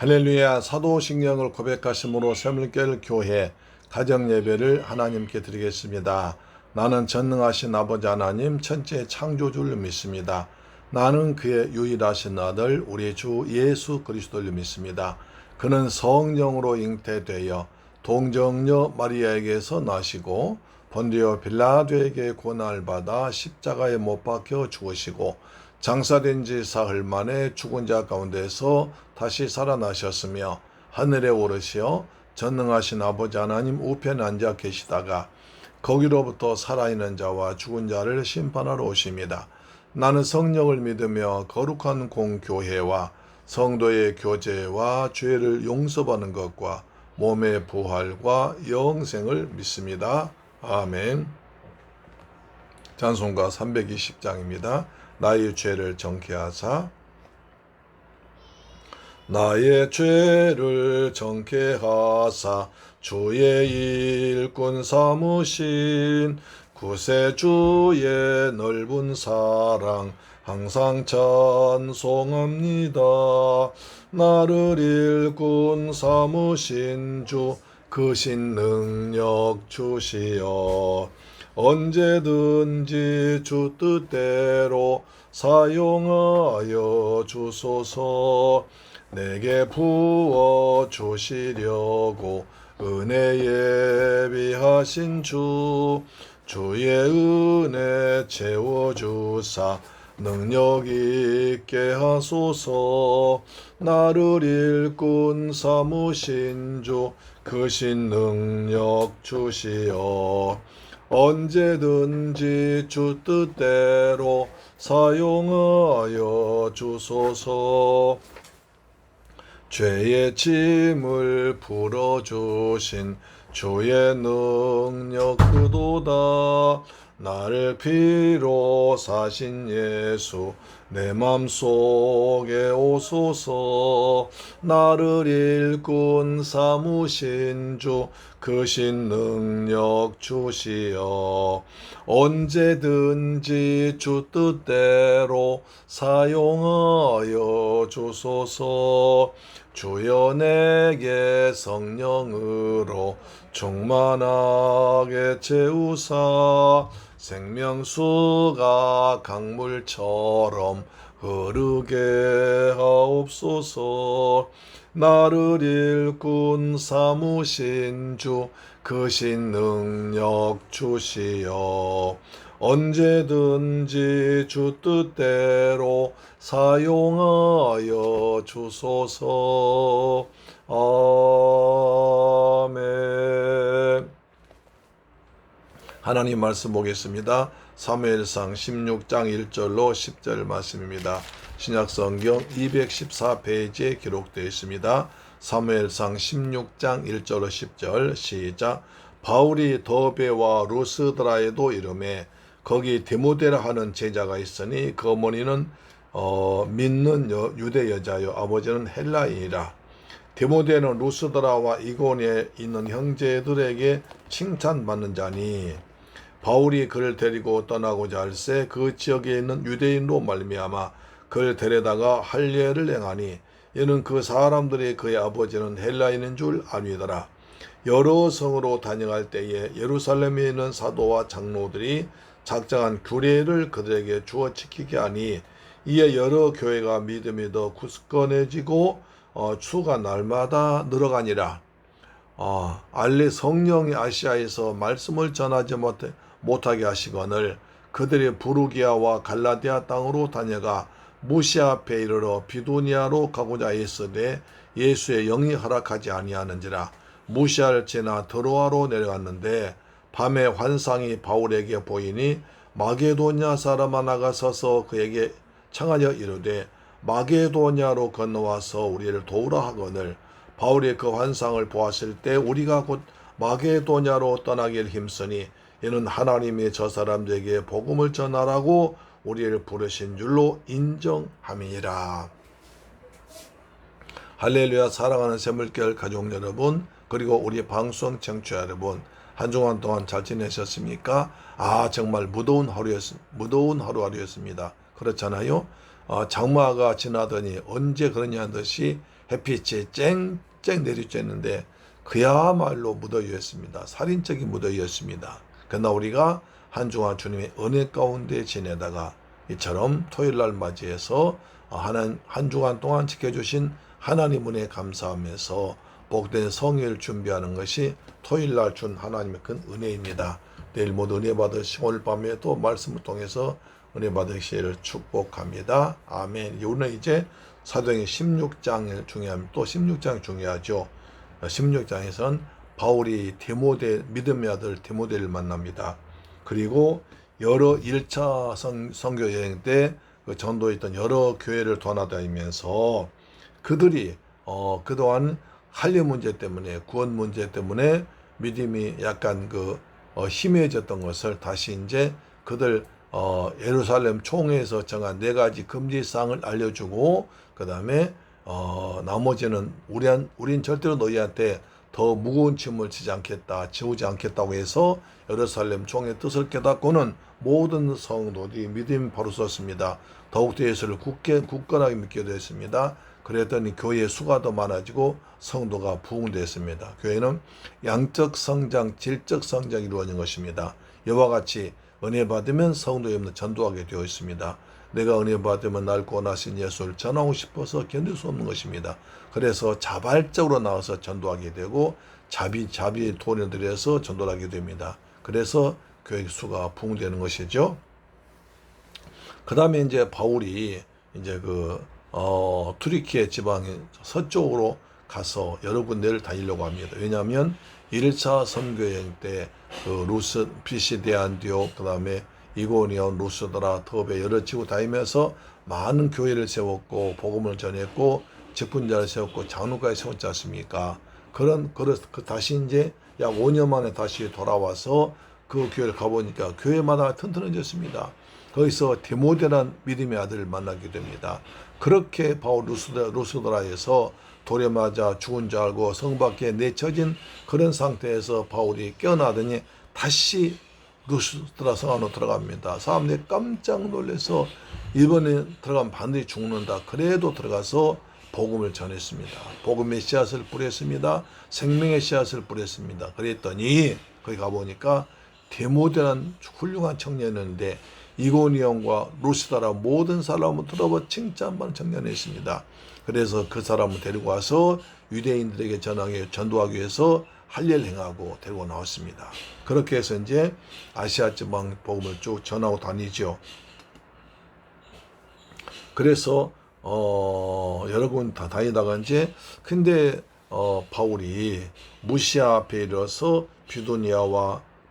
할렐루야. 사도신경을 고백하심으로 샘물결 교회 가정예배를 하나님께 드리겠습니다. 나는 전능하신 아버지 하나님 천지의 창조주를 믿습니다. 나는 그의 유일하신 아들 우리 주 예수 그리스도를 믿습니다. 그는 성령으로 잉태되어 동정녀 마리아에게서 나시고 본디오 빌라도에게 고난을 받아 십자가에 못 박혀 죽으시고 장사된 지 사흘 만에 죽은 자 가운데서 다시 살아나셨으며 하늘에 오르시어 전능하신 아버지 하나님 우편에 앉아 계시다가 거기로부터 살아있는 자와 죽은 자를 심판하러 오십니다. 나는 성령을 믿으며 거룩한 공교회와 성도의 교제와 죄를 용서받는 것과 몸의 부활과 영생을 믿습니다. 아멘. 찬송가 320장입니다. 나의 죄를 정케하사 나의 죄를 정케하사 주의 일꾼 삼으신 구세주의 넓은 사랑 항상 찬송합니다. 나를 일꾼 삼으신 주 크신 능력 주시어 언제든지 주 뜻대로 사용하여 주소서. 내게 부어 주시려고 은혜 예비하신 주 주의 은혜 채워주사 능력 있게 하소서. 나를 일꾼 삼으신 주 크신 능력 주시어 언제든지 주 뜻대로 사용하여 주소서. 죄의 짐을 풀어주신 주의 능력 크도다. 나를 피로 사신 예수 내 맘속에 오소서. 나를 일꾼 삼으신 주 크신 능력 주시어 언제든지 주 뜻대로 사용하여 주소서. 주여 내게 성령으로 충만하게 채우사 생명수가 강물처럼 흐르게 하옵소서. 나를 일꾼 삼으신 주 크신 능력 주시어 언제든지 주 뜻대로 사용하여 주소서. 아멘. 하나님 말씀 보겠습니다. 사무엘상 16장 1절로 10절 말씀입니다. 신약성경 214페이지에 기록되어 있습니다. 사무엘상 16장 1절로 10절 시작. 바울이 더베와 루스드라에도 이르매 거기 디모데라 하는 제자가 있으니 그 어머니는 믿는 유대 여자요 아버지는 헬라인이라. 디모데는 루스드라와 이고니에 있는 형제들에게 칭찬받는 자니 바울이 그를 데리고 떠나고자 할새 그 지역에 있는 유대인으로 말미암아 그를 데려다가 할례를 행하니 이는 그 사람들이 그의 아버지는 헬라인인 줄 알미더라. 여러 성으로 다녀갈 때에 예루살렘에 있는 사도와 장로들이 작정한 규례를 그들에게 주어 지키게 하니 이에 여러 교회가 믿음이 더 굳건해지고 수가 날마다 늘어가니라. 알리 성령이 아시아에서 말씀을 전하지 못하게 하시거늘 그들이 부르기아와 갈라디아 땅으로 다녀가 무시아 앞에 이르러 비두니아로 가고자 했으되 예수의 영이 허락하지 아니하는지라. 무시아를 지나 드로아로 내려갔는데 밤에 환상이 바울에게 보이니 마게도냐 사람 하나가 서서 그에게 청하여 이르되 마게도냐로 건너와서 우리를 도우라 하거늘 바울이 그 환상을 보았을 때 우리가 곧 마게도냐로 떠나길 힘쓰니 이는 하나님이 저 사람들에게 복음을 전하라고 우리를 부르신 줄로 인정함이니라. 할렐루야. 사랑하는 샘물결 가족 여러분 그리고 우리 방송 청취자 여러분 한 주간 동안 잘 지내셨습니까? 정말 무더운 하루였습니다. 그렇잖아요. 장마가 지나더니 언제 그러냐는 듯이 햇빛이 쨍쨍 내리쬐는데 그야말로 무더위였습니다. 살인적인 무더위였습니다. 그러나 우리가 한 주간 주님의 은혜 가운데 지내다가 이처럼 토요일날 맞이해서 한 주간 동안 지켜주신 하나님 은혜에 감사하면서 복된 성회를 준비하는 것이 토요일날 준 하나님의 큰 은혜입니다. 내일 모두 은혜 받으시고 오늘 밤에 또 말씀을 통해서 은혜 받으시기를 축복합니다. 아멘. 오늘 이제 사도행전 16장이 중요합니다. 또 16장이 중요하죠. 16장에서는 바울이 믿음의 아들 디모데를 만납니다. 그리고 여러 1차 선교 여행 때 그 전도했던 여러 교회를 돌아다니면서 그들이 그동안 할례 문제 때문에 구원 문제 때문에 믿음이 약간 희미해졌던 것을 다시 이제 그들 예루살렘 총회에서 정한 4가지 금지사항을 알려주고 그 다음에 나머지는 우린 절대로 너희한테 더 무거운 짐을 지우지 않겠다고 해서 예루살렘 총회의 뜻을 깨닫고는 모든 성도들이 믿음이 바로 섰습니다. 더욱더 예수를 굳건하게 믿게 되었습니다. 그랬더니 교회의 수가 더 많아지고 성도가 부흥되었습니다. 교회는 양적 성장, 질적 성장이 이루어진 것입니다. 이와 같이 은혜 받으면 성도에 없는 전도하게 되어 있습니다. 내가 은혜 받으면 낡고 나신 예수를 전하고 싶어서 견딜 수 없는 것입니다. 그래서 자발적으로 나와서 전도하게 되고 자비 돈을 들여서 전도를 하게 됩니다. 그래서 교회 수가 부흥되는 것이죠. 그 다음에 이제 바울이 이제 투르키예 지방의 서쪽으로 가서 여러 군데를 다니려고 합니다. 왜냐하면 1차 선교여행 때 루스, 피시디 안디옥, 그 다음에 이고니온, 루스드라, 더베 여러 지구 다니면서 많은 교회를 세웠고 복음을 전했고 직분자를 세웠고 장로까지 세웠지 않습니까? 다시 이제 약 5년 만에 다시 돌아와서 그 교회를 가보니까 교회마다 튼튼해졌습니다. 거기서 디모데라는 믿음의 아들을 만나게 됩니다. 그렇게 바울 루스드라에서 돌에 맞아 죽은 줄 알고 성 밖에 내쳐진 그런 상태에서 바울이 깨어나더니 다시 루스드라 성 안으로 들어갑니다. 사람들이 깜짝 놀라서 이번에 들어가면 반드시 죽는다. 그래도 들어가서 복음을 전했습니다. 복음의 씨앗을 뿌렸습니다. 생명의 씨앗을 뿌렸습니다. 그랬더니 거기 가보니까 디모데라는 훌륭한 청년이었는데 이고니온과 루스드라 모든 사람을 들어봐 칭찬받는 청년이었습니다. 그래서 그 사람을 데리고 와서 유대인들에게 전도하기 위해서 할례를 행하고 데리고 나왔습니다. 그렇게 해서 이제 아시아 지방 복음을 쭉 전하고 다니죠. 그래서 여러 군 다 다니다가 이제 근데 바울이 무시아 앞에 이르러서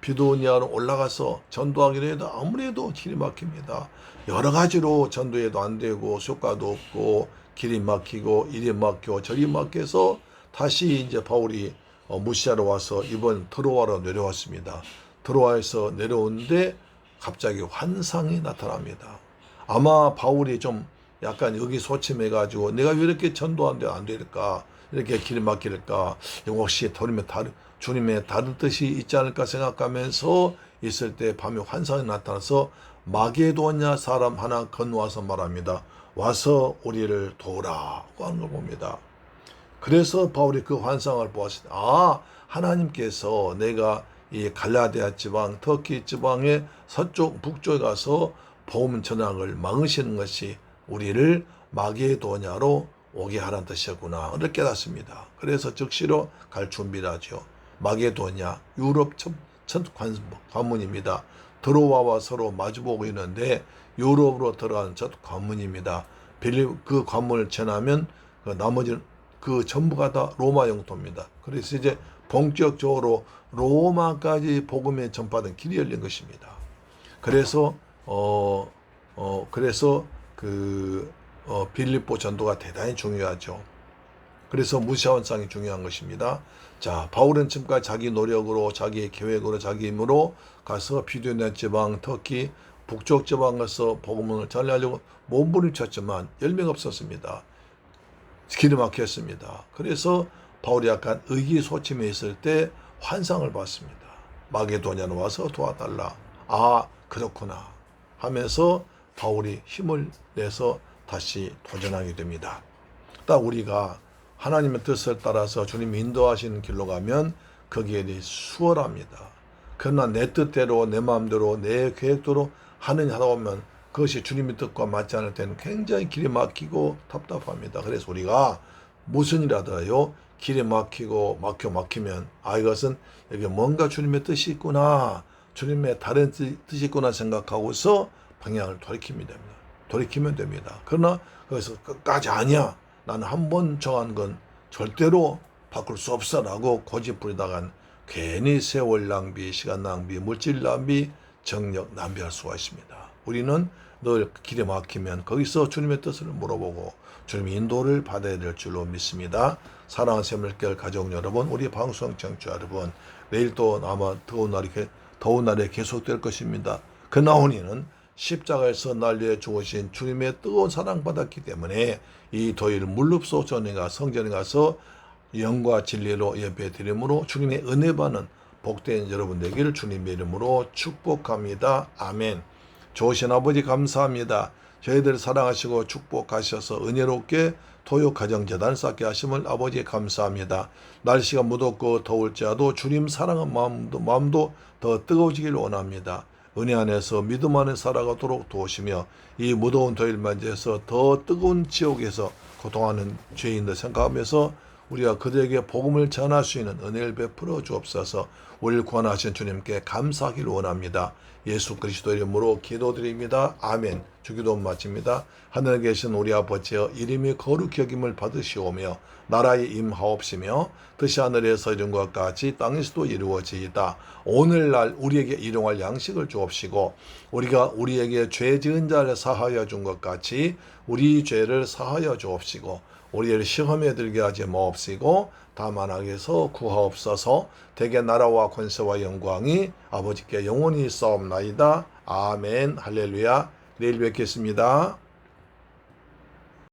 비도니아로 올라가서 전도하기로 해도 아무래도 길이 막힙니다. 여러 가지로 전도해도 안 되고 효과도 없고 길이 막히고 이리 막히고 저리 막혀서 다시 이제 바울이 무시아로 와서 이번 드로아로 내려왔습니다. 드로아에서 내려오는데 갑자기 환상이 나타납니다. 아마 바울이 좀 약간 의기소침해가지고 내가 왜 이렇게 전도하는데 안 될까? 이렇게 길이 막힐까? 혹시 주님의 다른 뜻이 있지 않을까 생각하면서 있을 때 밤에 환상이 나타나서 마게도냐 사람 하나 건너와서 말합니다. 와서 우리를 도우라고 하는 걸 봅니다. 그래서 바울이 그 환상을 보았을 때 하나님께서 내가 이 갈라디아 지방, 터키 지방의 서쪽, 북쪽에 가서 복음 전향을 막으시는 것이 우리를 마게도냐로 오게 하라는 뜻이었구나. 를 깨닫습니다. 그래서 즉시로 갈 준비를 하죠. 마게도냐, 유럽 첫 관문입니다. 드로아와 서로 마주보고 있는데 유럽으로 들어가는 첫 관문입니다. 그 관문을 지나면 나머지는 전부가 다 로마 영토입니다. 그래서 이제 본격적으로 로마까지 복음에 전파된 길이 열린 것입니다. 그래서 빌립보 전도가 대단히 중요하죠. 그래서 무시아 환상이 중요한 것입니다. 자, 바울은 지금까지 자기 노력으로, 자기의 계획으로, 자기 힘으로 가서 비두니아 지방, 터키, 북쪽 지방 가서 복음을 전하려고 몸부림쳤지만 열매가 없었습니다. 길이 막혔습니다. 그래서 바울이 약간 의기소침해 있을 때 환상을 봤습니다. 마게도냐로 와서 도와달라. 그렇구나 하면서 바울이 힘을 내서 다시 도전하게 됩니다. 딱 우리가 하나님의 뜻을 따라서 주님이 인도하시는 길로 가면 그 길이 수월합니다. 그러나 내 뜻대로 내 마음대로 내 계획대로 하느냐 하다 보면 그것이 주님의 뜻과 맞지 않을 때는 굉장히 길이 막히고 답답합니다. 그래서 우리가 무슨 일 하더라도 길이 막히면 이것은 여기 뭔가 주님의 뜻이 있구나, 주님의 다른 뜻이 있구나 생각하고서 방향을 돌이키면 됩니다. 그러나 거기서 끝까지 아니야, 나는 한 번 정한 건 절대로 바꿀 수 없어라고 고집부리다간 괜히 세월 낭비, 시간 낭비, 물질 낭비, 정력 낭비할 수가 있습니다. 우리는 늘 길에 막히면 거기서 주님의 뜻을 물어보고 주님의 인도를 받아야 될 줄로 믿습니다. 사랑하는 새물결 가족 여러분, 우리 방송 청취자 여러분, 내일 또 아마 더운 날이 계속될 것입니다. 그러나 우리는 십자가에서 날 위해 죽으신 주님의 뜨거운 사랑받았기 때문에 이 토요일 물릅소 전에 성전에 가서 영과 진리로 예배드림으로 주님의 은혜 받는 복된 여러분 되기를 주님의 이름으로 축복합니다. 아멘. 좋으신 아버지 감사합니다. 저희들 사랑하시고 축복하셔서 은혜롭게 토요 가정재단 쌓게 하심을 아버지 감사합니다. 날씨가 무덥고 더울지라도 주님 사랑한 마음도 더 뜨거워지길 원합니다. 은혜 안에서 믿음 안에 살아가도록 도우시며 이 무더운 토요일 맞이해서 더 뜨거운 지옥에서 고통하는 죄인들 생각하면서 우리가 그들에게 복음을 전할 수 있는 은혜를 베풀어 주옵소서. 우리를 구원하신 주님께 감사하기를 원합니다. 예수 그리스도 이름으로 기도드립니다. 아멘. 주기도 마칩니다. 하늘에 계신 우리 아버지여, 이름이 거룩히 여김을 받으시오며 나라에 임하옵시며 뜻이 하늘에서 이룬 것 같이 땅에서도 이루어지이다. 오늘날 우리에게 일용할 양식을 주옵시고 우리가 우리에게 죄 지은 자를 사하여 준 것 같이 우리 죄를 사하여 주옵시고 우리를 시험에 들게 하지 마옵시고 다만 악에서 구하옵소서. 대개 나라와 권세와 영광이 아버지께 영원히 있사옵나이다. 아멘. 할렐루야. 내일 뵙겠습니다.